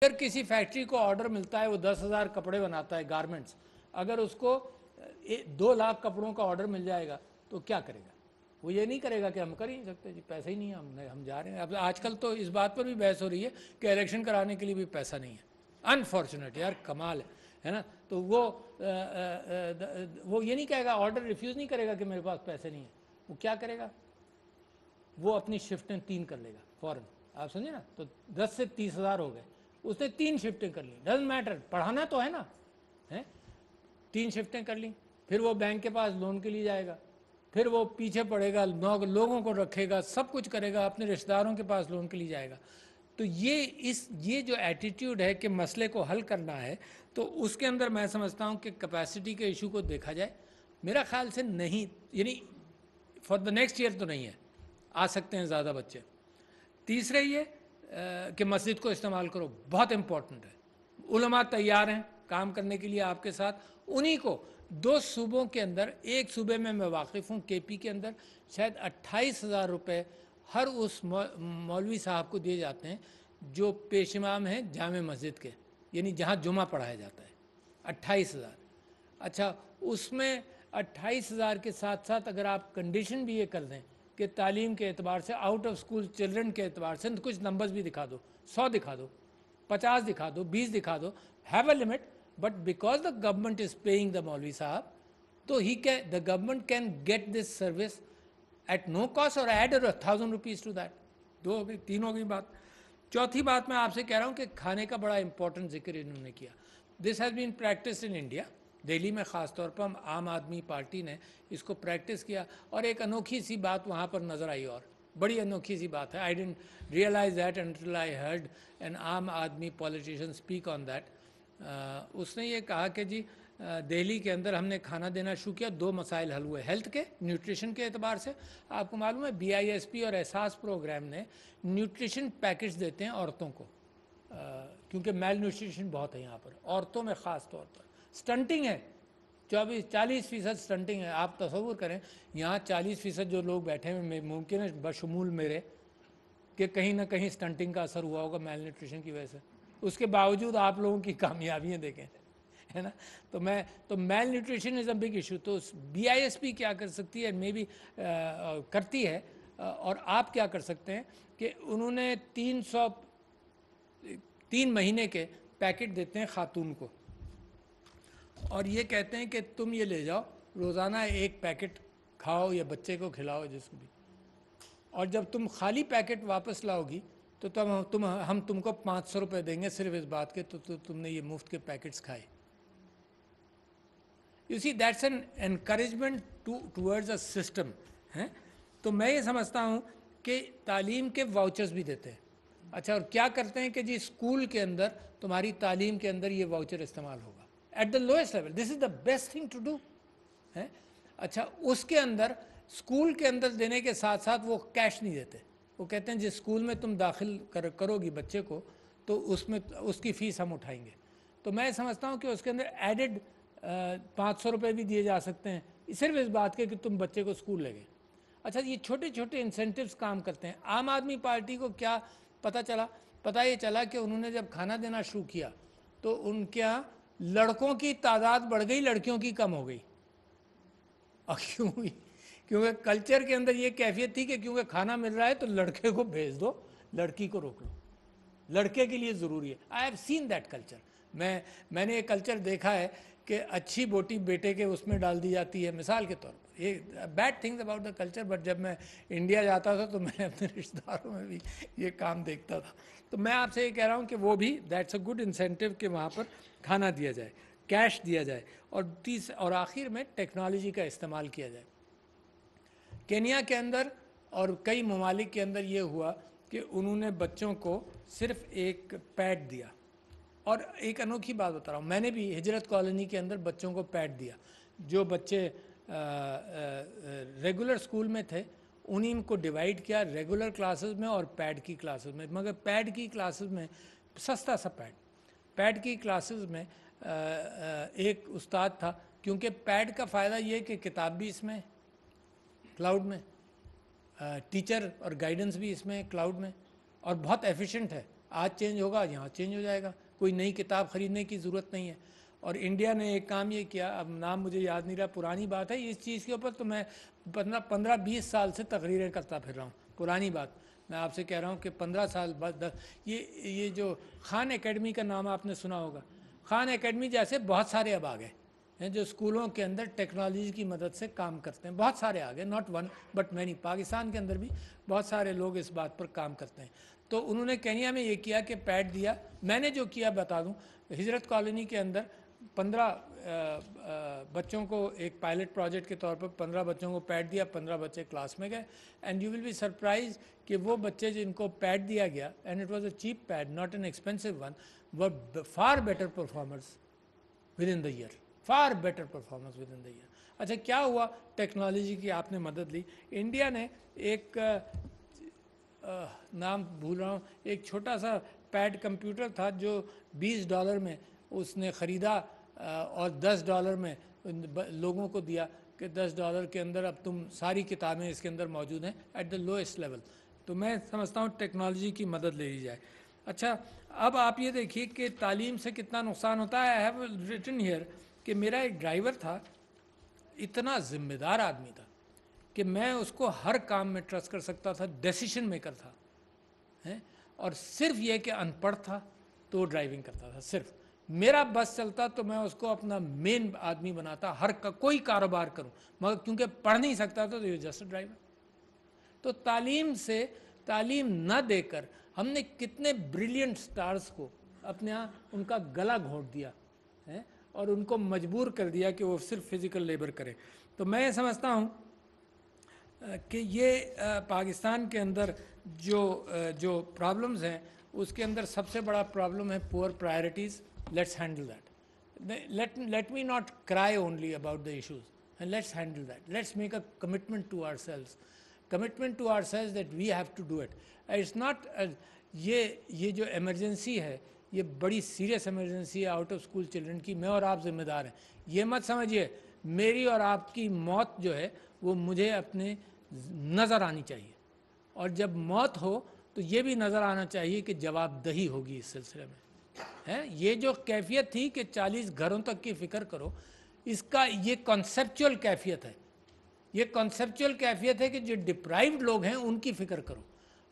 اگر کسی فیکٹری کو آرڈر ملتا ہے وہ 10,000 کپڑے بناتا ہے گارمنٹس، اگر اس کو 2 لاکھ کپڑوں کا آرڈر مل جائے گا تو کیا کرے گا؟ وہ یہ نہیں کرے گا کہ ہم کر ہی نہیں سکتے جی، پیسہ ہی نہیں ہے، ہم جا رہے ہیں۔ اب آج کل تو اس بات پر بھی بحث ہو رہی ہے کہ الیکشن کرانے کے لیے بھی پیسہ نہیں ہے۔ انفارچونیٹ یار، کمال ہے نا۔ تو وہ یہ نہیں کہے گا، آرڈر ریفیوز نہیں کرے گا کہ میرے پاس پیسے نہیں ہیں۔ وہ کیا کرے گا؟ وہ اپنی شفٹیں 3 کر لے گا فوراً۔ آپ سمجھے نا؟ تو 10 سے 30,000 ہو گئے، اس نے 3 شفٹیں کر لیں، ڈزنٹ میٹر، پڑھانا تو ہے نا، 3 شفٹیں کر لیں۔ پھر وہ بینک کے پاس لون کے لیے جائے گا، پھر وہ پیچھے پڑے گا، لوگوں کو رکھے گا، سب کچھ کرے گا، اپنے رشتہ داروں کے پاس لون کے لیے جائے گا۔ تو یہ جو ایٹیٹیوڈ ہے کہ مسئلے کو حل کرنا ہے، تو اس کے اندر میں سمجھتا ہوں کہ کیپیسٹی کے ایشو کو دیکھا جائے، میرا خیال سے نہیں، یعنی فار دا نیکسٹ ایئر تو نہیں ہے، آ سکتے ہیں زیادہ بچے۔ تیسرے یہ کہ مسجد کو استعمال کرو، بہت امپورٹنٹ ہے۔ علماء تیار ہیں کام کرنے کے لیے آپ کے ساتھ، انہی کو 2 صوبوں کے اندر، ایک صوبے میں واقف ہوں کے پی کے اندر، شاید 28,000 روپے ہر اس مولوی صاحب کو دیے جاتے ہیں جو پیش امام ہیں جامع مسجد کے، یعنی جہاں جمعہ پڑھایا جاتا ہے۔ 28,000۔ اچھا، اس میں 28,000 کے ساتھ ساتھ اگر آپ کنڈیشن بھی یہ کر دیں کہ تعلیم کے اعتبار سے، آؤٹ آف سکول چلڈرن کے اعتبار سے کچھ نمبرز بھی دکھا دو، 100 دکھا دو، 50 دکھا دو، 20 دکھا دو، have a limit, but because the government is paying the مولوی صاحب، تو the government can get this service at no cost اور ایڈ 1,000 روپیز ٹو دیٹ۔ 2 ہو گئی، 3 ہو گئی بات۔ چوتھی بات میں آپ سے کہہ رہا ہوں کہ کھانے کا بڑا امپورٹنٹ ذکر انہوں نے کیا۔ This has been practice in India, Delhi میں خاص طور پر عام آدمی پارٹی نے اس کو پریکٹس کیا، اور ایک انوکھی سی بات وہاں پر نظر آئی، اور بڑی انوکھی سی بات ہے۔ I didn't realise that until I heard an aam aadmi politician speak on that. اس نے یہ کہا کہ جی دہلی کے اندر ہم نے کھانا دینا شروع کیا، 2 مسائل حل ہوئے، ہیلتھ کے، نیوٹریشن کے اعتبار سے۔ آپ کو معلوم ہے BISP اور احساس پروگرام نے نیوٹریشن پیکٹس دیتے ہیں عورتوں کو، کیونکہ میل نیوٹریشن بہت ہے یہاں پر، عورتوں میں خاص طور پر۔ سٹنٹنگ ہے، 40% سٹنٹنگ ہے۔ آپ تصور کریں یہاں 40% جو لوگ بیٹھے ہیں، ممکن ہے بشمول میرے، کہ کہیں نہ کہیں سٹنٹنگ کا اثر ہوا ہوگا میل نیوٹریشن کی وجہ سے۔ اس کے باوجود آپ لوگوں کی کامیابیاں دیکھیں، ہے نا۔ تو malnutrition is a big issue. تو BISP کیا کر سکتی ہے، مے بی کرتی ہے، اور آپ کیا کر سکتے ہیں کہ انہوں نے 3 مہینے کے پیکٹ دیتے ہیں خاتون کو، اور یہ کہتے ہیں کہ تم یہ لے جاؤ، روزانہ 1 پیکٹ کھاؤ یا بچے کو کھلاؤ، جس کو بھی، اور جب تم خالی پیکٹ واپس لاؤ گی تو ہم تم کو 500 روپے دیں گے، صرف اس بات کے تو تم نے یہ مفت کے پیکٹس کھائے۔ You C that's an encouragement towards a system ہے۔ تو میں یہ سمجھتا ہوں کہ تعلیم کے واؤچرز بھی دیتے ہیں۔ اچھا، اور کیا کرتے ہیں کہ جی اسکول کے اندر تمہاری تعلیم کے اندر یہ واؤچر استعمال ہوگا at the lowest level, this is the best thing to do ہے۔ اچھا، اس کے اندر اسکول کے اندر دینے کے ساتھ ساتھ وہ کیش نہیں دیتے، وہ کہتے ہیں جس اسکول میں تم داخل کرو گی بچے کو تو اس کی فیس ہم اٹھائیں گے۔ تو میں سمجھتا ہوں کہ اس کے اندر ایڈڈ 500 روپے بھی دیے جا سکتے ہیں، صرف اس بات کے کہ تم بچے کو اسکول لے گئے۔ اچھا، یہ چھوٹے چھوٹے انسینٹیوز کام کرتے ہیں۔ عام آدمی پارٹی کو کیا پتہ یہ چلا کہ انہوں نے جب کھانا دینا شروع کیا تو ان کے یہاں لڑکوں کی تعداد بڑھ گئی، لڑکیوں کی کم ہو گئی۔ اور کیوں ہوئی؟ کیونکہ کلچر کے اندر یہ کیفیت تھی کہ کیونکہ کھانا مل رہا ہے تو لڑکے کو بھیج دو، لڑکی کو روک لو، لڑکے کے لیے ضروری ہے۔ I have seen that culture. میں نے یہ کلچر دیکھا ہے کہ اچھی بوٹی بیٹے کے اس میں ڈال دی جاتی ہے، مثال کے طور پر۔ یہ bad things about the culture, but جب میں انڈیا جاتا تھا تو میں اپنے رشتہ داروں میں بھی یہ کام دیکھتا تھا۔ تو میں آپ سے یہ کہہ رہا ہوں کہ وہ بھی دیٹس اے گڈ انسینٹیو کہ وہاں پر کھانا دیا جائے، کیش دیا جائے، اور آخر میں ٹیکنالوجی کا استعمال کیا جائے۔ کینیا کے اندر اور کئی ممالک کے اندر یہ ہوا کہ انہوں نے بچوں کو صرف ایک پیڈ دیا، اور ایک انوکھی بات بتا رہا ہوں، میں نے بھی ہجرت کالونی کے اندر بچوں کو پیڈ دیا۔ جو بچے ریگولر سکول میں تھے انہیں کو ڈیوائیڈ کیا ریگولر کلاسز میں اور پیڈ کی کلاسز میں، مگر پیڈ کی کلاسز میں سستا سا پیڈ کی کلاسز میں ایک استاد تھا، کیونکہ پیڈ کا فائدہ یہ کہ کتاب بھی اس میں کلاؤڈ میں، ٹیچر اور گائیڈنس بھی اس میں کلاؤڈ میں، اور بہت ایفیشینٹ ہے۔ آج چینج ہوگا یہاں چینج ہو جائے گا, کوئی نئی کتاب خریدنے کی ضرورت نہیں ہے. اور انڈیا نے ایک کام یہ کیا, اب نام مجھے یاد نہیں رہا, پرانی بات ہے اس چیز کے اوپر, تو میں 15-20 سال سے تقریریں کرتا پھر رہا ہوں, پرانی بات میں آپ سے کہہ رہا ہوں کہ 15 سال بعد یہ جو خان اکیڈمی کا نام آپ نے سنا ہوگا, خان اکیڈمی جیسے بہت سارے اب آ گئے ہیں جو اسکولوں کے اندر ٹیکنالوجی کی مدد سے کام کرتے ہیں, بہت سارے آ گئے, not one but many. Pakistan کے اندر بھی بہت سارے لوگ اس بات پر کام کرتے ہیں. تو انہوں نے کینیا میں یہ کیا کہ پیڈ دیا, میں نے جو کیا بتا دوں, ہجرت کالونی کے اندر 15 بچوں کو ایک پائلٹ پروجیکٹ کے طور پر 15 بچوں کو پیڈ دیا, 15 بچے کلاس میں گئے, and you will be surprise کہ وہ بچے جن کو پیڈ دیا گیا, and it was a cheap pad not an expensive one, were for better performers within the year, for better performance within the year. اچھا کیا ہوا, ٹیکنالوجی کی آپ نے مدد لی. انڈیا نے ایک نام بھول رہا ہوں, ایک چھوٹا سا پیڈ کمپیوٹر تھا جو $20 میں اس نے خریدا اور $10 میں لوگوں کو دیا کہ $10 کے اندر اب تم ساری کتابیں اس کے اندر موجود ہیں ایٹ دا لوئسٹ لیول. تو میں سمجھتا ہوں ٹیکنالوجی کی مدد لے لی جائے. اچھا اب آپ یہ دیکھیے کہ تعلیم سے کتنا نقصان ہوتا ہے. آئی ہیو ریٹن ہیئر کہ میرا ایک ڈرائیور تھا, اتنا ذمہ دار آدمی تھا کہ میں اس کو ہر کام میں ٹرسٹ کر سکتا تھا, ڈیسیشن میکر تھا, اور صرف یہ کہ ان پڑھ تھا تو وہ ڈرائیونگ کرتا تھا. صرف میرا بس چلتا تو میں اس کو اپنا مین آدمی بناتا, کوئی کاروبار کروں, مگر کیونکہ پڑھ نہیں سکتا تھا تو یہ جسٹ ڈرائیور. تو تعلیم نہ دے کر ہم نے کتنے بریلینٹ سٹارز کو اپنے ہاں ان کا گلا گھونٹ دیا ہے اور ان کو مجبور کر دیا کہ وہ صرف فزیکل لیبر کریں. تو میں یہ سمجھتا ہوں کہ یہ پاکستان کے اندر جو پرابلمز ہیں اس کے اندر سب سے بڑا پرابلم ہے poor priorities. Let's handle that. Let me not cry only about the issues, and let's handle that. Let's make a commitment to ourselves, commitment to ourselves that we have to do it. It's not یہ جو emergency ہے یہ بڑی serious emergency ہے out of school children کی. میں اور آپ ذمہ دار ہیں. یہ مت سمجھیے میری اور آپ کی موت جو ہے وہ مجھے اپنے نظر آنی چاہیے, اور جب موت ہو تو یہ بھی نظر آنا چاہیے کہ جواب دہی ہوگی اس سلسلے میں. یہ جو کیفیت تھی کہ 40 گھروں تک کی فکر کرو, اس کا یہ کنسیپچول کیفیت ہے. یہ کنسیپچول کیفیت ہے کہ جو ڈپرائیوڈ لوگ ہیں ان کی فکر کرو.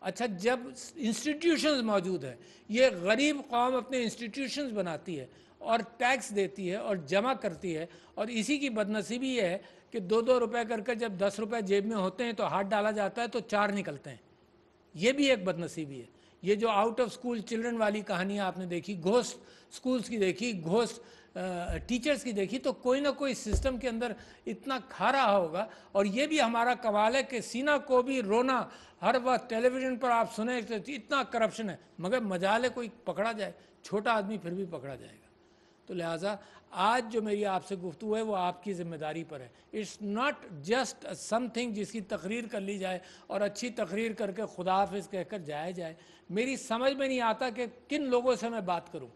اچھا جب انسٹیٹیوشنز موجود ہیں, یہ غریب قوم اپنے انسٹیٹیوشنز بناتی ہے اور ٹیکس دیتی ہے اور جمع کرتی ہے, اور اسی کی بدنصیبی یہ ہے کہ 2-2 روپے کر کے جب 10 روپے جیب میں ہوتے ہیں تو ہاتھ ڈالا جاتا ہے تو 4 نکلتے ہیں. یہ بھی ایک بدنصیبی ہے. یہ جو آؤٹ آف اسکول چلڈرن والی کہانیاں آپ نے دیکھی, گھوسٹ اسکولس کی دیکھی, گھوسٹ ٹیچرز کی دیکھی, تو کوئی نہ کوئی سسٹم کے اندر اتنا کھا رہا ہوگا. اور یہ بھی ہمارا کمال ہے کہ سینہ کو بھی رونا ہر وقت ٹیلی ویژن پر آپ سنیں اتنا کرپشن ہے, مگر مجال ہے کوئی پکڑا جائے, چھوٹا آدمی پھر بھی پکڑا جائے گا. تو لہٰذا آج جو میری آپ سے گفتگو ہے وہ آپ کی ذمہ داری پر ہے. It's not just something جس کی تقریر کر لی جائے اور اچھی تقریر کر کے خدا حافظ کہہ کر جایا جائے. میری سمجھ میں نہیں آتا کہ کن لوگوں سے میں بات کروں.